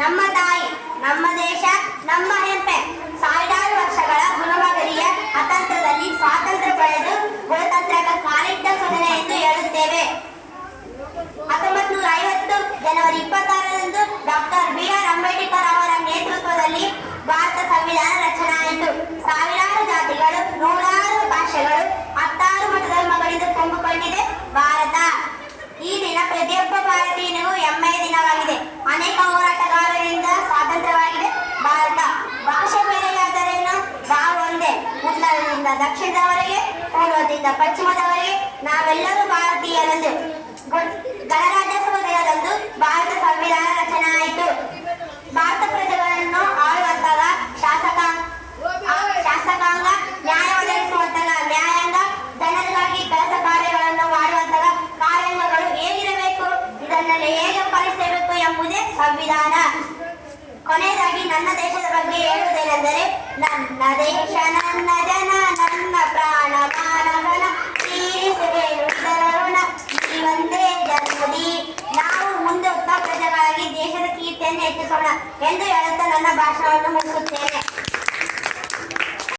ನಮ್ಮ ತಾಯಿ, ನಮ್ಮ ದೇಶ, ನಮ್ಮ ಹೆಮ್ಮೆ. ಸಾವಿರಾರು ವರ್ಷಗಳ ಗುಣಮಗರಿಯ ಅತಂತ್ರದಲ್ಲಿ ಸ್ವಾತಂತ್ರ್ಯ ಪಡೆದು ಗಣತಂತ್ರಕ್ಕೆ ಕಾಲಿಟ್ಟ ಸುಧನೆ ಎಂದು ಹೇಳುತ್ತೇವೆ. 1950 ಜನವರಿ 26ರಂದು ಡಾಕ್ಟರ್ ಬಿ.ಆರ್. ಅಂಬೇಡ್ಕರ್ ಅವರ ನೇತೃತ್ವದಲ್ಲಿ ಭಾರತ ಸಂವಿಧಾನ ರಚನೆಯಾಯಿತು. ಸಾವಿರಾರು ಜಾತಿಗಳು, ನೂರಾರು ಭಾಷೆಗಳು, 16 ಮತಧರ್ಮಗಳಿಂದ ತುಂಬಿಕೊಂಡಿದೆ ಭಾರತ. ಈ ದಿನ ಪ್ರತಿಯೊಬ್ಬ ಭಾರತೀಯನಿಗೂ ಹೆಮ್ಮೆಯ ದಿನವಾಗಿದೆ. ಅನೇಕ ಹೋರಾಟಗಾರರಿಂದ ಸ್ವಾತಂತ್ರ್ಯವಾಗಿದೆ ಭಾರತ. ಭಾಷೆ ಬೇರೆಯಾದರೇನು, ನಾವು ಒಂದೇ. ಉತ್ತರದಿಂದ ದಕ್ಷಿಣದವರೆಗೆ, ಪೂರ್ವದಿಂದ ಪಶ್ಚಿಮದವರೆಗೆ ನಾವೆಲ್ಲರೂ ಭಾರತೀಯರೆಂದು. ಗಣರಾಜ್ಯೋತ್ಸವ ದಿನದಂದು ಭಾರತ ಸಂವಿಧಾನ ರಚನೆಯಾಯಿತು. ಭಾರತ ಪ್ರಜೆಗಳನ್ನು ಆಳುವಂತಹ ಶಾಸಕಾಂಗ, ನ್ಯಾಯ ಒದಗಿಸುವಂತಹ ನ್ಯಾಯಾಂಗ, ಜನರಿಗಾಗಿ ಕೆಲಸ ಕಾರ್ಯಗಳನ್ನು ಮಾಡುವಂತಹ ಕಾರ್ಯಾಂಗಗಳು ಹೇಗಿರಬೇಕು, ಇದನ್ನೆಲ್ಲ ಹೇಗೆ ಪಾಲಿಸಬೇಕು ಎಂಬುದೇ ಸಂವಿಧಾನ. ಕೊನೆಯದಾಗಿ ನನ್ನ ದೇಶದ ಬಗ್ಗೆ ಹೇಳುವುದೇನೆಂದರೆ, ನನ್ನ ದೇಶ ನನ್ನ ಜನ ನನ್ನ ಪ್ರಾಣ ಮಾನವನ ತೀರಿಸುವೆನು ಇದರ ಋಣ ಒಂದೇ ಜನ್ಮದಿ. ನಾವು ಮುಂದೆ ಉತ್ತಮ ಪ್ರಜೆಗಳಾಗಿ ದೇಶದ ಕೀರ್ತಿಯನ್ನು ಹೆಚ್ಚಿಸೋಣ ಎಂದು ಹೇಳುತ್ತಾ ನನ್ನ ಭಾಷಣವನ್ನು ಮುಗಿಸುತ್ತೇನೆ.